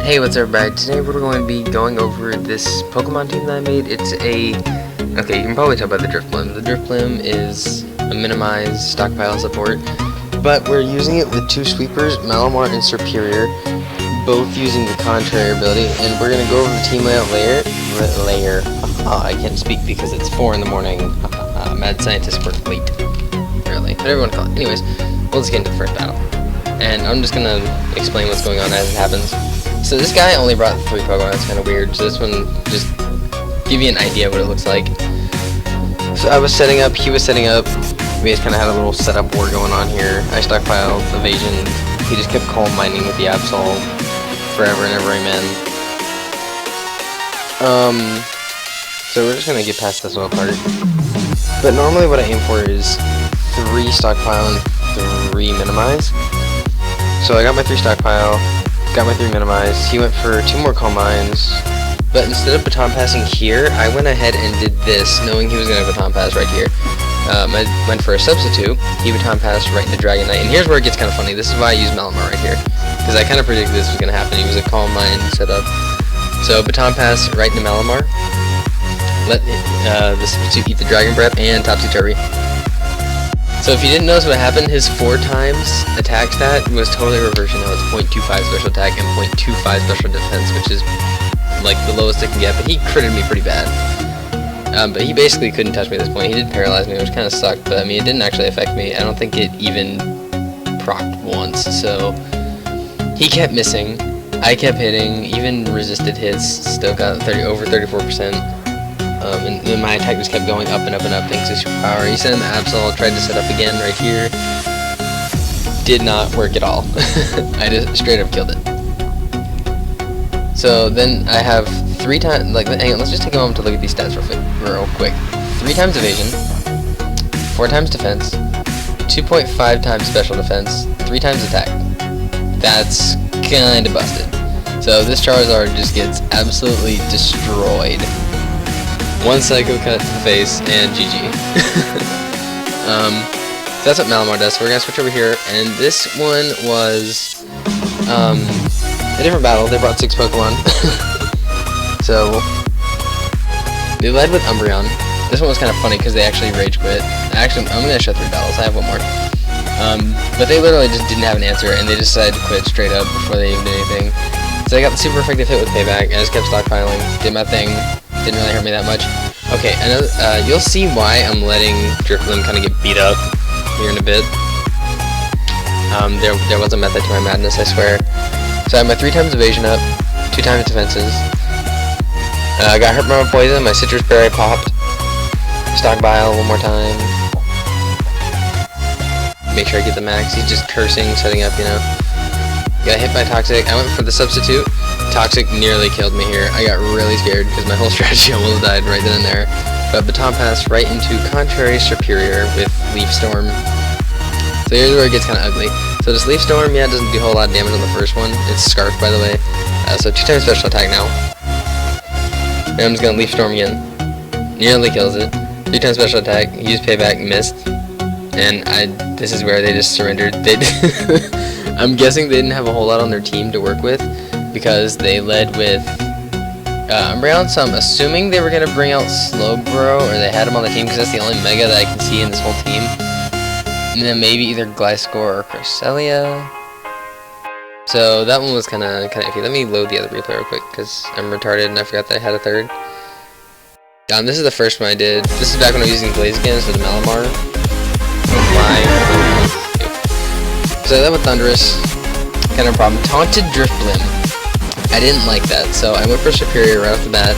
Hey, what's up, everybody? Today we're going to be going over this Pokemon team that I made. It's a... Okay, you can probably tell by the Drifblim. The Drifblim is a minimized stockpile support, but we're using it with two sweepers, Malamar and Superior, both using the contrary ability, and we're going to go over the team layout layer. I can't speak because it's 4 in the morning. Mad scientists work late. Really. Whatever you want to call it. Anyways, we'll just get into the first battle. And I'm just going to explain what's going on as it happens. So this guy only brought 3 Pokemon, that's kind of weird. So this one, just give you an idea of what it looks like. So I was setting up, he was setting up. We just kind of had a little setup war going on here. I stockpiled evasion. He just kept coal mining with the Absol forever and ever, amen. So we're just gonna get past this little part. But normally what I aim for is 3 stockpile and 3 minimize. So I got my 3 stockpile. Got my 3 minimized. He went for 2 more coal mines, but instead of baton passing here, I went ahead and did this, knowing he was going to baton pass right here. I went for a substitute. He baton passed right into Dragonite, and here's where it gets kind of funny. This is why I use Malamar right here, because I kind of predicted this was going to happen. He was a coal mine setup. So baton pass right into Malamar. Let the substitute eat the Dragon Breath and Topsy-Turvy. So if you didn't notice what happened, his 4 times attack stat was totally reversed. Now it's 0.25 special attack and 0.25 special defense, which is like the lowest it can get, but he critted me pretty bad. But he basically couldn't touch me at this point. He did paralyze me, which kind of sucked, but I mean, it didn't actually affect me. I don't think it even procced once, so he kept missing. I kept hitting, even resisted hits, still got over 34%. And my attack just kept going up and up and up thanks to superpower. He sent in the Absol, tried to set up again right here. Did not work at all. I just straight up killed it. So then I have 3 times, like, hang on, let's just take a moment to look at these stats real quick. 3 times evasion, 4 times defense, 2.5 times special defense, 3 times attack. That's kinda busted. So this Charizard just gets absolutely destroyed. 1 Psycho Cut to the face, and GG. So that's what Malamar does. So we're going to switch over here, and this one was a different battle. They brought 6 Pokemon. So they led with Umbreon. This one was kind of funny because they actually rage quit. Actually, I'm going to show 3 battles. I have 1 more. But they literally just didn't have an answer, and they decided to quit straight up before they even did anything. So I got the super effective hit with Payback, and I just kept stockpiling, did my thing. Didn't really hurt me that much. Okay, you'll see why I'm letting Drifblim kind of get beat up here in a bit. There was a method to my madness, I swear. So I have my 3 times evasion up, 2 times defenses. I got hurt by my poison, my citrus berry popped. Stockpile 1 more time. Make sure I get the max. He's just cursing, setting up, you know. Got hit by Toxic. I went for the substitute. Toxic nearly killed me here. I got really scared because my whole strategy almost died right then and there. But baton pass right into Contrary Superior with Leaf Storm. So here's where it gets kind of ugly. So this Leaf Storm, yeah, it doesn't do a whole lot of damage on the first one. It's Scarf, by the way. So 2 times special attack now. And I'm just going to Leaf Storm again. Nearly kills it. 3 times special attack. Use Payback, missed. And this is where they just surrendered. I'm guessing they didn't have a whole lot on their team to work with, because they led with Umbreon, so I'm assuming they were going to bring out Slowbro, or they had him on the team, because that's the only Mega that I can see in this whole team. And then maybe either Gliscor or Cresselia. So that one was kind of iffy. Let me load the other replay real quick, because I'm retarded and I forgot that I had a 3rd. This is the first one I did. This is back when I was using Blaziken instead of Malamar. So I led with Thundurus. Kind of a problem. Taunted Drifblim. I didn't like that, so I went for Superior right off the bat.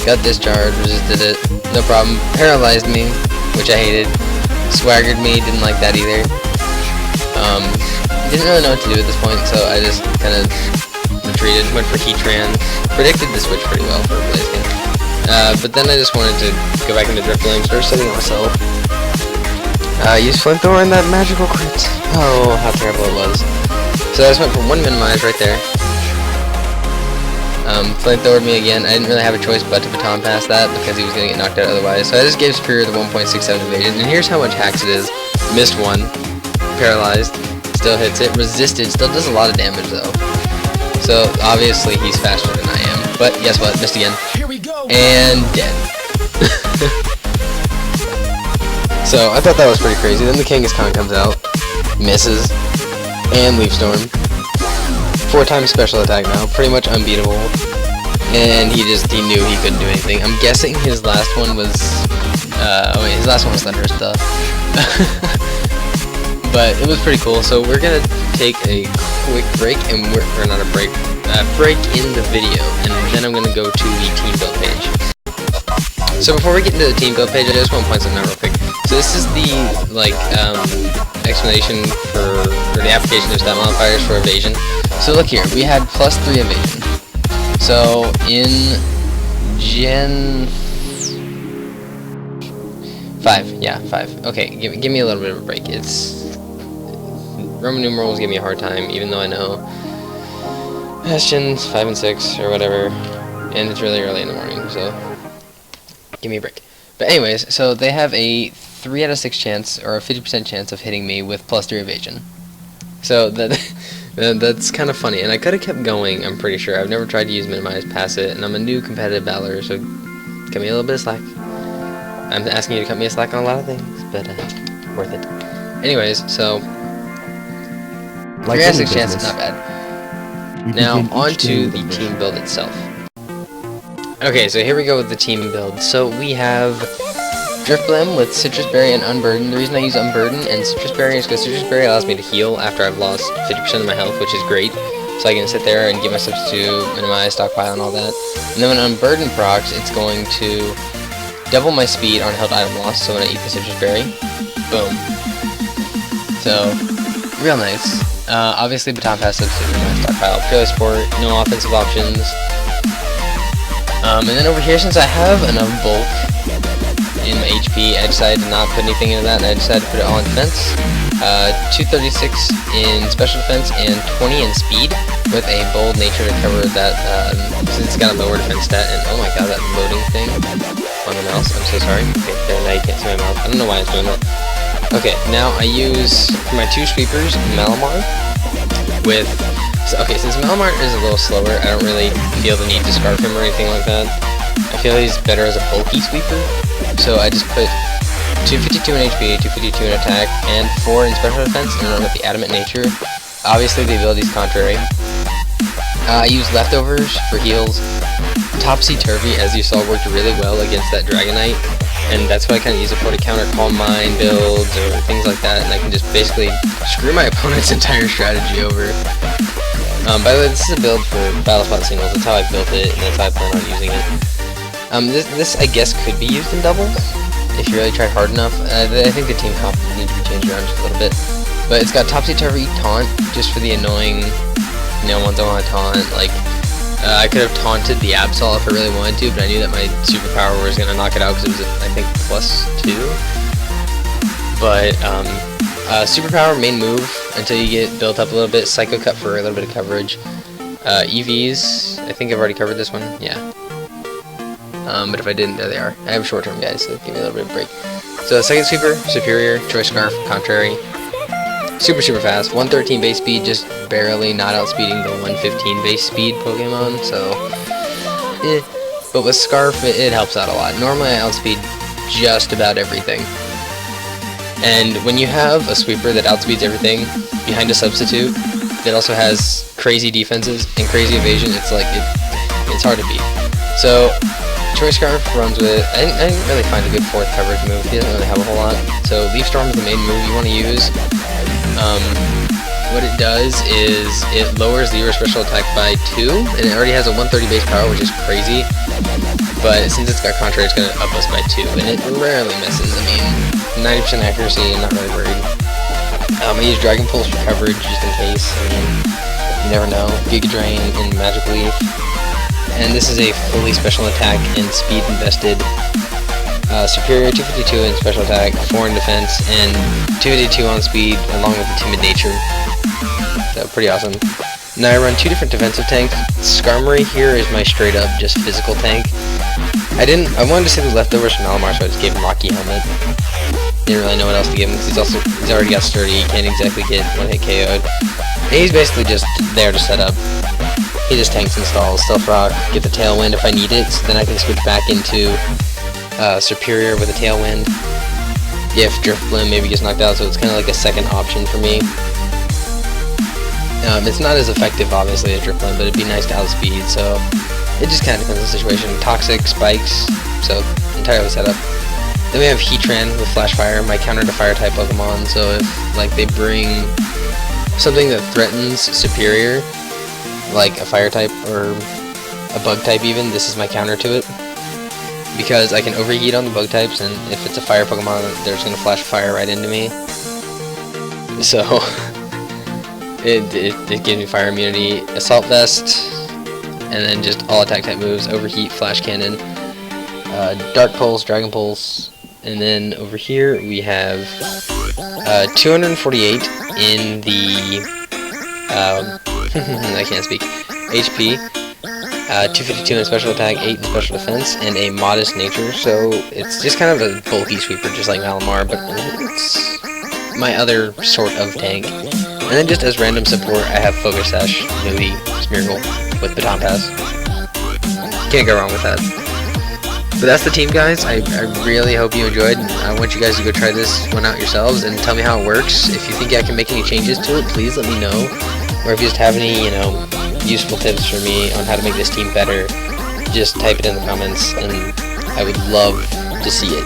Got discharged, resisted it, no problem. Paralyzed me, which I hated. Swaggered me, didn't like that either. Didn't really know what to do at this point, so I just kind of retreated, went for Heatran. Predicted the switch pretty well for Blaziken. But then I just wanted to go back into Drifblim, start setting it myself. Use Flamethrower and that magical crit. Oh, how terrible it was. So I just went for 1 minimize right there. Flamethrowered me again. I didn't really have a choice but to baton pass that because he was going to get knocked out otherwise. So I just gave Superior the 1.67 evasion. And here's how much hacks it is. Missed 1. Paralyzed. Still hits it. Resisted. Still does a lot of damage though. So obviously he's faster than I am. But guess what? Missed again. And dead. So I thought that was pretty crazy. Then the Kangaskhan comes out, misses, and Leaf Storm. 4 times special attack now, pretty much unbeatable. And he knew he couldn't do anything. I'm guessing his last one was, his last one was Thunder stuff. But it was pretty cool. So we're gonna take a quick break, and we're not a break, break in the video, and then I'm gonna go to the team build page. So before we get into the team build page, I just want to point something out real quick. So this is the explanation for the application of stat modifiers for evasion. So look here, we had +3 evasion. So in Gen 5, yeah, 5. Okay, give me a little bit of a break. It's Roman numerals give me a hard time, even though I know that's Gens 5 and 6 or whatever, and it's really early in the morning, so give me a break. But anyways, so they have a 3 out of 6 chance, or a 50% chance of hitting me with +3 evasion. So that's kind of funny, and I could have kept going, I'm pretty sure. I've never tried to use minimize past it, and I'm a new competitive battler, so cut me a little bit of slack. I'm asking you to cut me a slack on a lot of things, but worth it. Anyways, so 3 out of 6 chance is not bad. Now, on to the team build itself. Okay, so here we go with the team build. So we have Drifblim with Citrus Berry and Unburden. The reason I use Unburden and Citrus Berry is because Citrus Berry allows me to heal after I've lost 50% of my health, which is great. So I can sit there and get my substitute, minimize, stockpile, and all that. And then when Unburden procs, it's going to double my speed on held item loss, so when I eat the Citrus Berry, boom. So, real nice. Obviously, baton passive, so minimize, stockpile, purely sport, no offensive options. And then over here, since I have enough bulk in my HP, I decided to not put anything into that, and I decided to put it all in defense. 236 in special defense and 20 in speed, with a bold nature to cover that, since it's got a lower defense stat, and oh my god, that loading thing on the mouse, I'm so sorry. Okay, there, now you can't see my mouth. I don't know why it's doing that. Okay, now I use, for my 2 sweepers, Malamar, with... Okay, since Malamar is a little slower, I don't really feel the need to scarf him or anything like that. I feel he's better as a bulky sweeper, so I just put 252 in HP, 252 in attack, and 4 in special defense, and run with the adamant nature. Obviously, the ability is contrary. I use leftovers for heals. Topsy-Turvy, as you saw, worked really well against that Dragonite, and that's why I kind of use it for to counter Calm Mind builds or things like that, and I can just basically screw my opponent's entire strategy over. By the way, this is a build for Battle Spot singles. That's how I built it, and that's how I plan on using it. This I guess could be used in doubles if you really tried hard enough. I think the team comp needs to be changed around just a little bit. But it's got Topsy-Turvy Taunt just for the annoying, ones I want to taunt. Like, I could have taunted the Absol if I really wanted to, but I knew that my superpower was going to knock it out because it was, I think, +2. But, superpower, main move, until you get built up a little bit. Psycho Cut for a little bit of coverage. EVs, I think I've already covered this one, yeah. But if I didn't, there they are. I have short-term guys, so give me a little bit of a break. So, second sweeper, superior, choice scarf, contrary. Super fast, 113 base speed, just barely not outspeeding the 115 base speed Pokemon, so But with Scarf, it helps out a lot. Normally I outspeed just about everything. And when you have a sweeper that outspeeds everything behind a substitute that also has crazy defenses and crazy evasion, it's like, it's hard to beat. So, Choice Scarf runs with, I didn't really find a good 4th coverage move. He doesn't really have a whole lot. So Leaf Storm is the main move you want to use. What it does is it lowers the your special attack by 2, and it already has a 130 base power, which is crazy. But since it's got contrary, it's going to up us by 2, and it rarely misses. I mean, 90% accuracy, I'm not really worried. I use Dragon Pulse for coverage just in case. I mean, you never know. Giga Drain and Magic Leaf. And this is a fully special attack and speed invested. Superior 252 in special attack, 4 in defense, and 282 on speed, along with the timid nature. So pretty awesome. Now I run 2 different defensive tanks. Skarmory here is my straight up just physical tank. I wanted to save the leftovers from Malamar, so I just gave him Rocky Helmet. Didn't really know what else to give him because he's already got sturdy. He can't exactly get 1-hit KO'd. And he's basically just there to set up. he just tanks and stalls. Stealth Rock, get the Tailwind if I need it, so then I can switch back into Superior with a Tailwind if Drifblim maybe gets knocked out, so it's kind of like a second option for me. It's not as effective, obviously, as Drifblim, but it'd be nice to outspeed, so it just kind of depends on the situation. Toxic, Spikes, so entirely set up. Then we have Heatran with Flash Fire, my counter to Fire-type Pokemon, so if like they bring something that threatens Superior, like a Fire-type or a Bug-type even, this is my counter to it. Because I can overheat on the Bug-types, and if it's a Fire Pokemon, they're just going to Flash Fire right into me. So it gives me Fire Immunity, Assault Vest, and then just all attack type moves, Overheat, Flash Cannon, Dark Pulse, Dragon Pulse, and then over here we have 248 in the I can't speak, HP, 252 in special attack, 8 in special defense, and a modest nature, so it's just kind of a bulky sweeper just like Malamar, but it's my other sort of tank. And then just as random support, I have Focus Sash, Moody, Smeargle with Baton Pass. Can't go wrong with that. But that's the team, guys. I really hope you enjoyed, and I want you guys to go try this one out yourselves and tell me how it works. If you think I can make any changes to it, please let me know. Or if you just have any, useful tips for me on how to make this team better, just type it in the comments, and I would love to see it.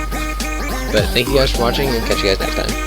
But thank you guys for watching, and catch you guys next time.